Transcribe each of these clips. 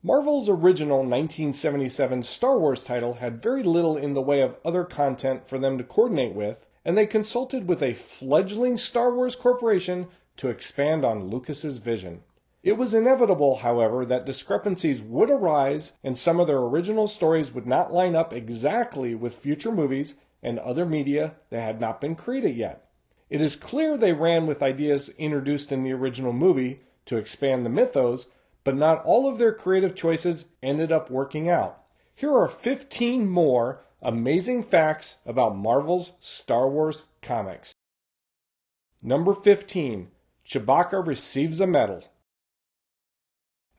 Marvel's original 1977 Star Wars title had very little in the way of other content for them to coordinate with, and they consulted with a fledgling Star Wars corporation to expand on Lucas's vision. It was inevitable, however, that discrepancies would arise and some of their original stories would not line up exactly with future movies and other media that had not been created yet. It is clear they ran with ideas introduced in the original movie to expand the mythos, but not all of their creative choices ended up working out. Here are 15 more amazing facts about Marvel's Star Wars comics. Number 15. Chewbacca receives a medal.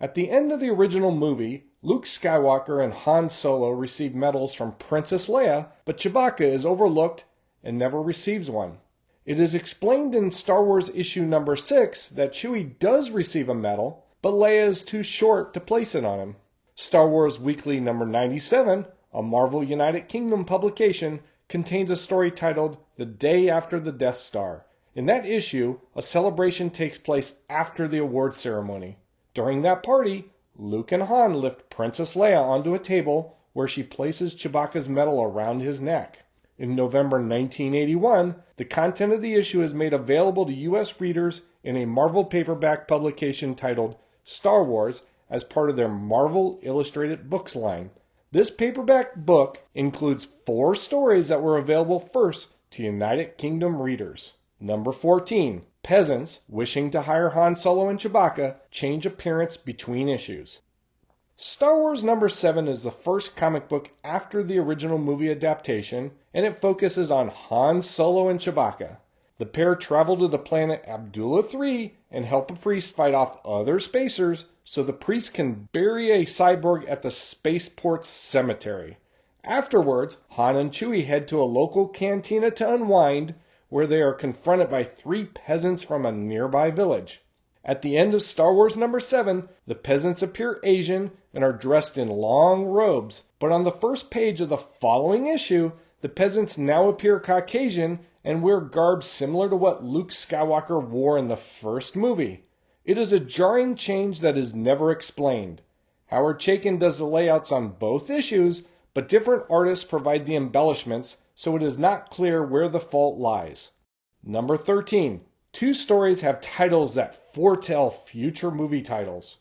At the end of the original movie, Luke Skywalker and Han Solo receive medals from Princess Leia, but Chewbacca is overlooked and never receives one. It is explained in Star Wars issue number 6 that Chewie does receive a medal, but Leia is too short to place it on him. Star Wars Weekly number 97, a Marvel United Kingdom publication, contains a story titled The Day After the Death Star. In that issue, a celebration takes place after the award ceremony. During that party, Luke and Han lift Princess Leia onto a table where she places Chewbacca's medal around his neck. In November 1981, the content of the issue is made available to U.S. readers in a Marvel paperback publication titled Star Wars as part of their Marvel Illustrated Books line. This paperback book includes 4 stories that were available first to United Kingdom readers. Number 14. Peasants, wishing to hire Han Solo and Chewbacca, change appearance between issues. Star Wars number 7 is the first comic book after the original movie adaptation, and it focuses on Han Solo and Chewbacca. The pair travel to the planet Abdullah 3 and help a priest fight off other spacers so the priest can bury a cyborg at the spaceport's cemetery. Afterwards, Han and Chewie head to a local cantina to unwind, where they are confronted by 3 peasants from a nearby village. At the end of Star Wars number 7, the peasants appear Asian and are dressed in long robes, but on the first page of the following issue, the peasants now appear Caucasian and wear garb similar to what Luke Skywalker wore in the first movie. It is a jarring change that is never explained. Howard Chaykin does the layouts on both issues, but different artists provide the embellishments, so it is not clear where the fault lies. Number 13. 2 stories have titles that foretell future movie titles.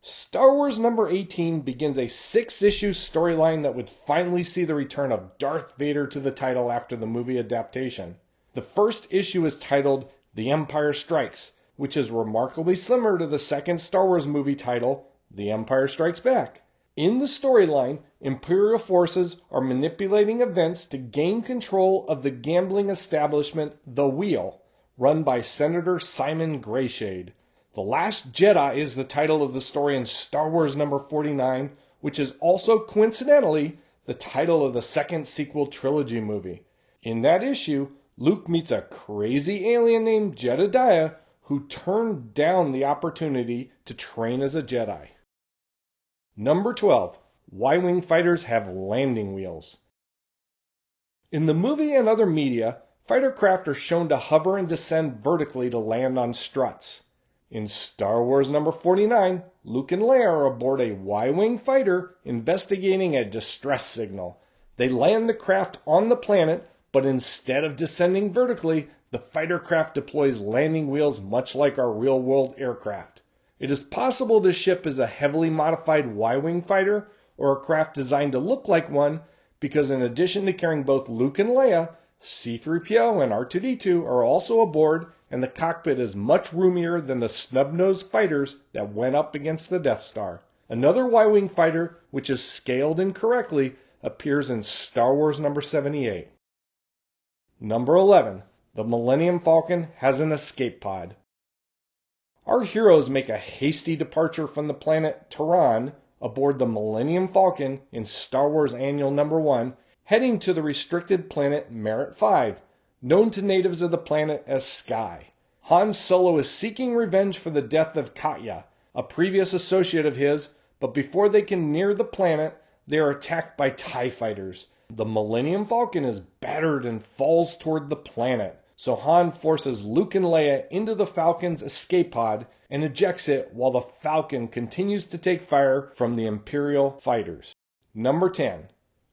Star Wars number 18 begins a 6-issue storyline that would finally see the return of Darth Vader to the title after the movie adaptation. The first issue is titled The Empire Strikes, which is remarkably similar to the second Star Wars movie title, The Empire Strikes Back. In the storyline, Imperial forces are manipulating events to gain control of the gambling establishment The Wheel, run by Senator Simon Greyshade. The Last Jedi is the title of the story in Star Wars number 49, which is also coincidentally the title of the second sequel trilogy movie. In that issue, Luke meets a crazy alien named Jedediah who turned down the opportunity to train as a Jedi. Number 12. Y-Wing fighters have landing wheels. In the movie and other media, fighter craft are shown to hover and descend vertically to land on struts. In Star Wars number 49, Luke and Leia are aboard a Y-Wing fighter investigating a distress signal. They land the craft on the planet, but instead of descending vertically, the fighter craft deploys landing wheels much like our real-world aircraft. It is possible this ship is a heavily modified Y-Wing fighter or a craft designed to look like one, because in addition to carrying both Luke and Leia, C-3PO and R2-D2 are also aboard, and the cockpit is much roomier than the snub-nosed fighters that went up against the Death Star. Another Y-Wing fighter, which is scaled incorrectly, appears in Star Wars number 78. Number 11. The Millennium Falcon has an escape pod. Our heroes make a hasty departure from the planet Tehran aboard the Millennium Falcon in Star Wars Annual number 1, heading to the restricted planet Merit 5, known to natives of the planet as Sky. Han Solo is seeking revenge for the death of Katya, a previous associate of his, but before they can near the planet, they are attacked by TIE fighters. The Millennium Falcon is battered and falls toward the planet, so Han forces Luke and Leia into the Falcon's escape pod and ejects it while the Falcon continues to take fire from the Imperial fighters. Number 10.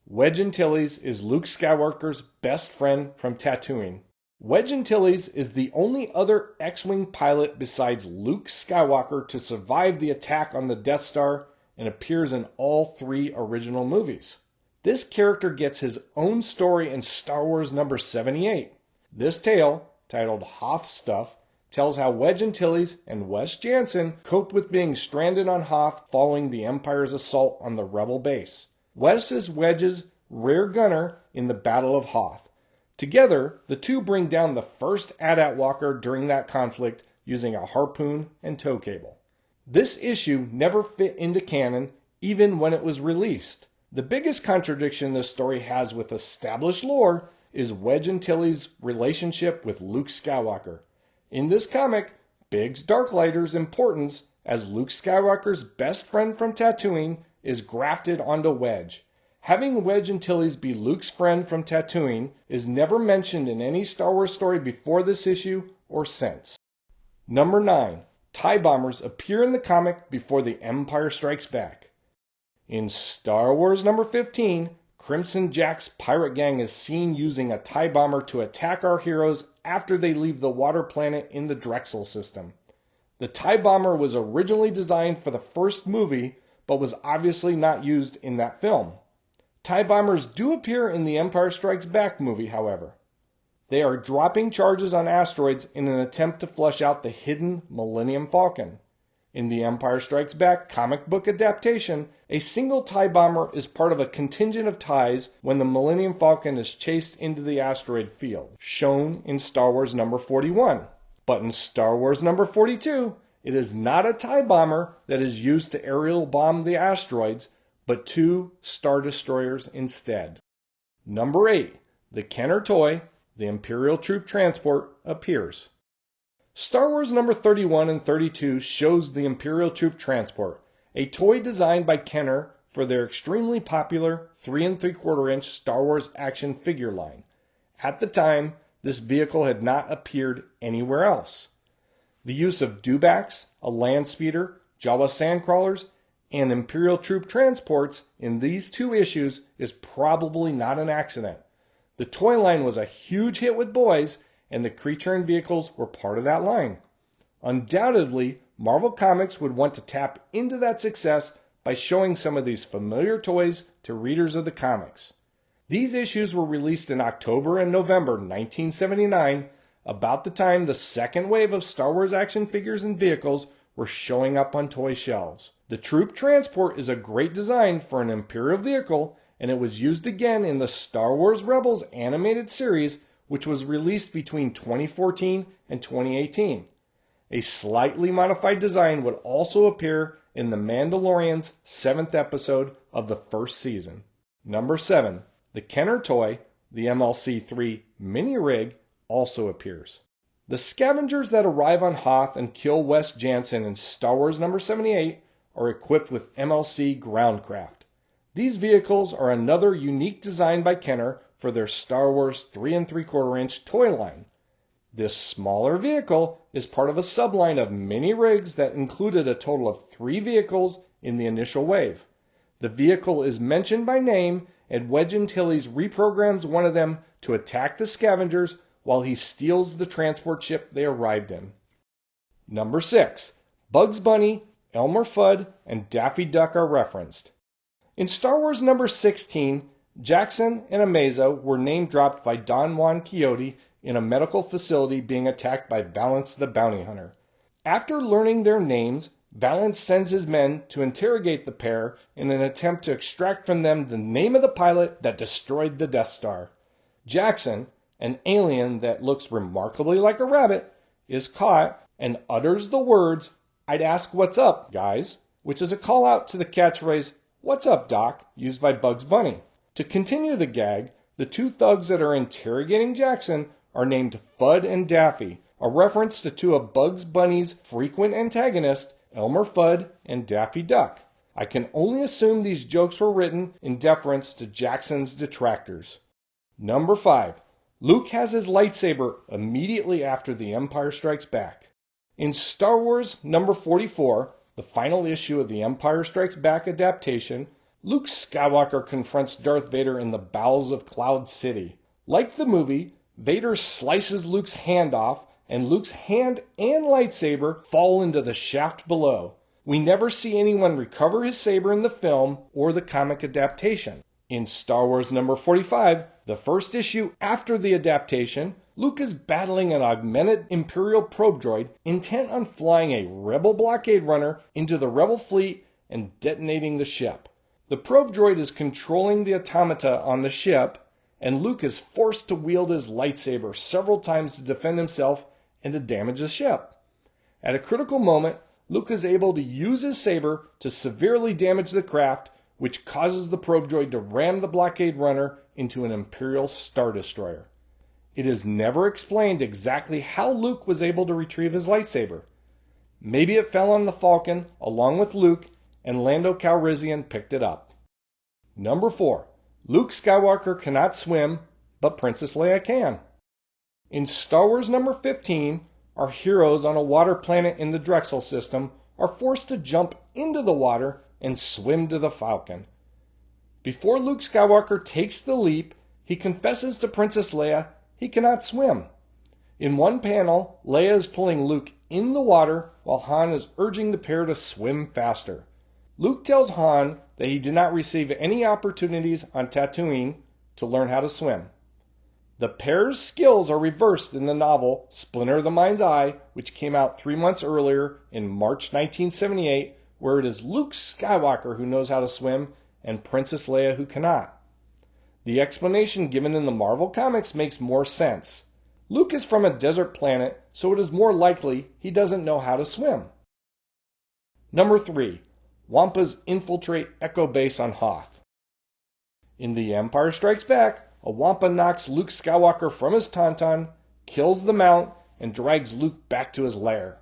Wedge Antilles is Luke Skywalker's best friend from Tatooine. Wedge Antilles is the only other X-Wing pilot besides Luke Skywalker to survive the attack on the Death Star and appears in all 3 original movies. This character gets his own story in Star Wars number 78. This tale, titled Hoth Stuff, tells how Wedge Antilles and Wes Jansen cope with being stranded on Hoth following the Empire's assault on the Rebel base. Wes is Wedge's rear gunner in the Battle of Hoth. Together, the two bring down the first AT-AT walker during that conflict using a harpoon and tow cable. This issue never fit into canon, even when it was released. The biggest contradiction this story has with established lore is Wedge Antilles' relationship with Luke Skywalker. In this comic, Biggs Darklighter's importance as Luke Skywalker's best friend from Tatooine is grafted onto Wedge. Having Wedge Antilles be Luke's friend from Tatooine is never mentioned in any Star Wars story before this issue or since. Number 9. TIE bombers appear in the comic before The Empire Strikes Back. In Star Wars number 15, Crimson Jack's pirate gang is seen using a TIE bomber to attack our heroes after they leave the water planet in the Drexel system. The TIE bomber was originally designed for the first movie, but was obviously not used in that film. TIE bombers do appear in the Empire Strikes Back movie, however. They are dropping charges on asteroids in an attempt to flush out the hidden Millennium Falcon. In the Empire Strikes Back comic book adaptation, a single TIE bomber is part of a contingent of TIEs when the Millennium Falcon is chased into the asteroid field, shown in Star Wars number 41. But in Star Wars number 42, it is not a TIE bomber that is used to aerial bomb the asteroids, but 2 Star Destroyers instead. Number 8. The Kenner toy, the Imperial Troop Transport, appears. Star Wars number 31 and 32 shows the Imperial Troop Transport, a toy designed by Kenner for their extremely popular 3 3/4 inch Star Wars action figure line. At the time, this vehicle had not appeared anywhere else. The use of dewbacks, a land speeder, Jawa sandcrawlers, and Imperial Troop transports in these 2 issues is probably not an accident. The toy line was a huge hit with boys, and the creature and vehicles were part of that line. Undoubtedly, Marvel Comics would want to tap into that success by showing some of these familiar toys to readers of the comics. These issues were released in October and November 1979, about the time the second wave of Star Wars action figures and vehicles were showing up on toy shelves. The Troop Transport is a great design for an Imperial vehicle, and it was used again in the Star Wars Rebels animated series, which was released between 2014 and 2018. A slightly modified design would also appear in The Mandalorian's 7th episode of the first season. Number 7. The Kenner toy, the MLC-3 mini rig, also appears. The scavengers that arrive on Hoth and kill Wes Jansen in Star Wars number 78 are equipped with MLC Groundcraft. These vehicles are another unique design by Kenner for their Star Wars 3 3/4 inch toy line. This smaller vehicle is part of a subline of mini rigs that included a total of 3 vehicles in the initial wave. The vehicle is mentioned by name, and Wedge Antilles reprograms one of them to attack the scavengers while he steals the transport ship they arrived in. Number 6. Bugs Bunny, Elmer Fudd, and Daffy Duck are referenced. In Star Wars number 16, Jackson and Amazo were name-dropped by Don Juan Quixote in a medical facility being attacked by Valance the Bounty Hunter. After learning their names, Valance sends his men to interrogate the pair in an attempt to extract from them the name of the pilot that destroyed the Death Star. Jackson, an alien that looks remarkably like a rabbit, is caught and utters the words, "I'd ask what's up, guys," which is a call out to the catchphrase, "What's up, Doc?" used by Bugs Bunny. To continue the gag, the 2 thugs that are interrogating Jackson are named Fudd and Daffy, a reference to 2 of Bugs Bunny's frequent antagonists, Elmer Fudd and Daffy Duck. I can only assume these jokes were written in deference to Jackson's detractors. Number 5. Luke has his lightsaber immediately after The Empire Strikes Back. In Star Wars number 44, the final issue of the Empire Strikes Back adaptation, Luke Skywalker confronts Darth Vader in the bowels of Cloud City. Like the movie, Vader slices Luke's hand off, and Luke's hand and lightsaber fall into the shaft below. We never see anyone recover his saber in the film or the comic adaptation. In Star Wars number 45, the first issue after the adaptation, Luke is battling an augmented Imperial probe droid intent on flying a Rebel blockade runner into the Rebel fleet and detonating the ship. The probe droid is controlling the automata on the ship, and Luke is forced to wield his lightsaber several times to defend himself and to damage the ship. At a critical moment, Luke is able to use his saber to severely damage the craft, which causes the probe droid to ram the blockade runner into an Imperial Star Destroyer. It is never explained exactly how Luke was able to retrieve his lightsaber. Maybe it fell on the Falcon along with Luke, and Lando Calrissian picked it up. Number 4. Luke Skywalker cannot swim, but Princess Leia can. In Star Wars number 15, our heroes on a water planet in the Drexel system are forced to jump into the water and swim to the Falcon. Before Luke Skywalker takes the leap, he confesses to Princess Leia he cannot swim. In one panel, Leia is pulling Luke in the water while Han is urging the pair to swim faster. Luke tells Han that he did not receive any opportunities on Tatooine to learn how to swim. The pair's skills are reversed in the novel Splinter of the Mind's Eye, which came out 3 months earlier in March 1978, where it is Luke Skywalker who knows how to swim and Princess Leia who cannot. The explanation given in the Marvel Comics makes more sense. Luke is from a desert planet, so it is more likely he doesn't know how to swim. Number 3. Wampas infiltrate Echo Base on Hoth. In The Empire Strikes Back, a Wampa knocks Luke Skywalker from his tauntaun, kills the Mount, and drags Luke back to his lair.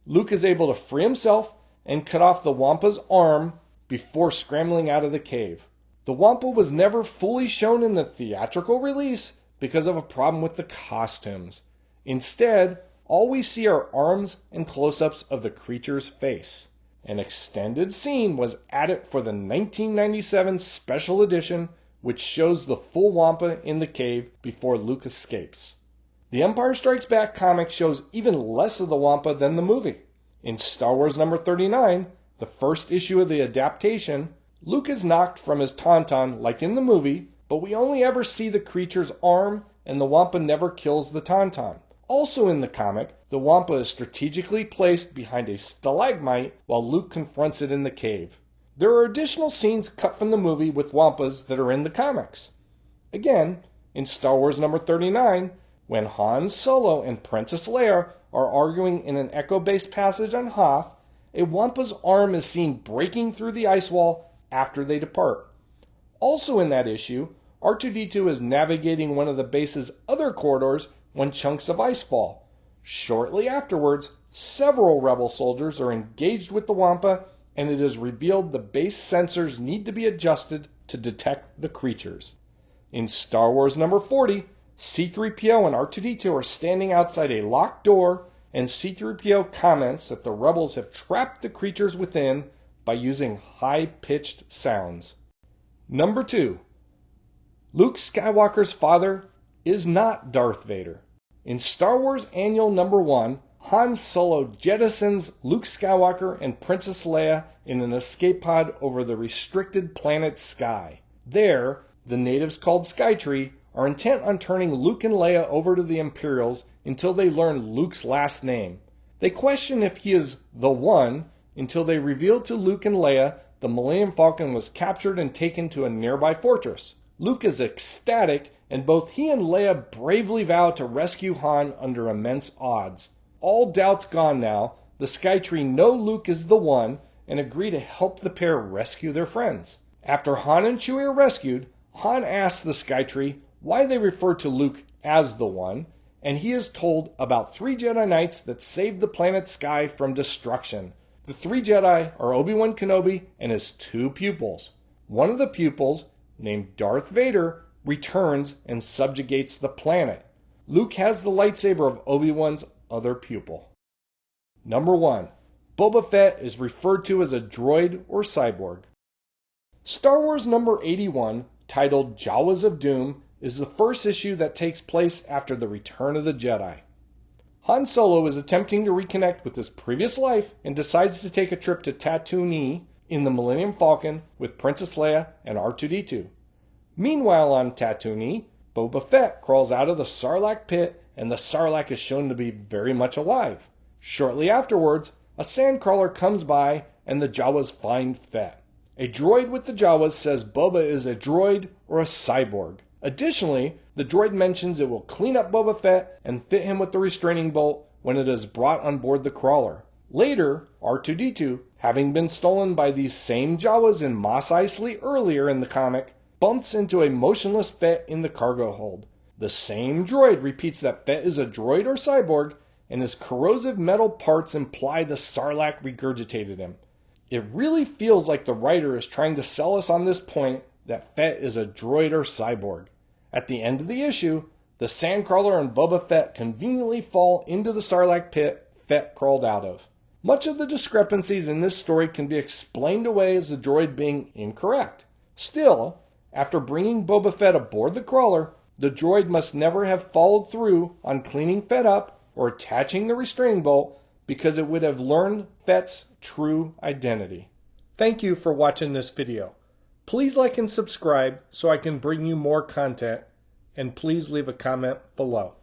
Luke is able to free himself and cut off the Wampa's arm before scrambling out of the cave. The Wampa was never fully shown in the theatrical release because of a problem with the costumes. Instead, all we see are arms and close-ups of the creature's face. An extended scene was added for the 1997 special edition, which shows the full Wampa in the cave before Luke escapes. The Empire Strikes Back comic shows even less of the Wampa than the movie. In Star Wars number 39, the first issue of the adaptation, Luke is knocked from his tauntaun like in the movie, but we only ever see the creature's arm, and the Wampa never kills the tauntaun. Also in the comic, the Wampa is strategically placed behind a stalagmite while Luke confronts it in the cave. There are additional scenes cut from the movie with Wampas that are in the comics. Again, in Star Wars number 39, when Han Solo and Princess Leia are arguing in an Echo Base passage on Hoth, a Wampa's arm is seen breaking through the ice wall after they depart. Also in that issue, R2-D2 is navigating one of the base's other corridors when chunks of ice fall. Shortly afterwards, several rebel soldiers are engaged with the Wampa, and it is revealed the base sensors need to be adjusted to detect the creatures. In Star Wars number 40, C-3PO and R2-D2 are standing outside a locked door, and C-3PO comments that the rebels have trapped the creatures within by using high-pitched sounds. Number 2. Luke Skywalker's father is not Darth Vader. In Star Wars Annual number 1, Han Solo jettisons Luke Skywalker and Princess Leia in an escape pod over the restricted planet Sky. There, the natives called Skytree are intent on turning Luke and Leia over to the Imperials until they learn Luke's last name. They question if he is the One until they reveal to Luke and Leia the Millennium Falcon was captured and taken to a nearby fortress. Luke is ecstatic, and both he and Leia bravely vow to rescue Han under immense odds. All doubts gone now, the Skytree know Luke is the One and agree to help the pair rescue their friends. After Han and Chewie are rescued, Han asks the Skytree why they refer to Luke as the One, and he is told about 3 Jedi Knights that saved the planet Sky from destruction. The 3 Jedi are Obi-Wan Kenobi and his 2 pupils. One of the pupils, named Darth Vader, returns and subjugates the planet. Luke has the lightsaber of Obi-Wan's other pupil. Number 1. Boba Fett is referred to as a droid or cyborg. Star Wars number 81, titled Jawas of Doom, is the first issue that takes place after the Return of the Jedi. Han Solo is attempting to reconnect with his previous life and decides to take a trip to Tatooine in the Millennium Falcon with Princess Leia and R2-D2. Meanwhile on Tatooine, Boba Fett crawls out of the Sarlacc pit and the Sarlacc is shown to be very much alive. Shortly afterwards, a sandcrawler comes by and the Jawas find Fett. A droid with the Jawas says Boba is a droid or a cyborg. Additionally, the droid mentions it will clean up Boba Fett and fit him with the restraining bolt when it is brought on board the crawler. Later, R2-D2, having been stolen by these same Jawas in Mos Eisley earlier in the comic, bumps into a motionless Fett in the cargo hold. The same droid repeats that Fett is a droid or cyborg, and his corrosive metal parts imply the Sarlacc regurgitated him. It really feels like the writer is trying to sell us on this point that Fett is a droid or cyborg. At the end of the issue, the Sandcrawler and Boba Fett conveniently fall into the Sarlacc pit Fett crawled out of. Much of the discrepancies in this story can be explained away as the droid being incorrect. Still, after bringing Boba Fett aboard the crawler, the droid must never have followed through on cleaning Fett up or attaching the restraining bolt because it would have learned Fett's true identity. Thank you for watching this video. Please like and subscribe so I can bring you more content, and please leave a comment below.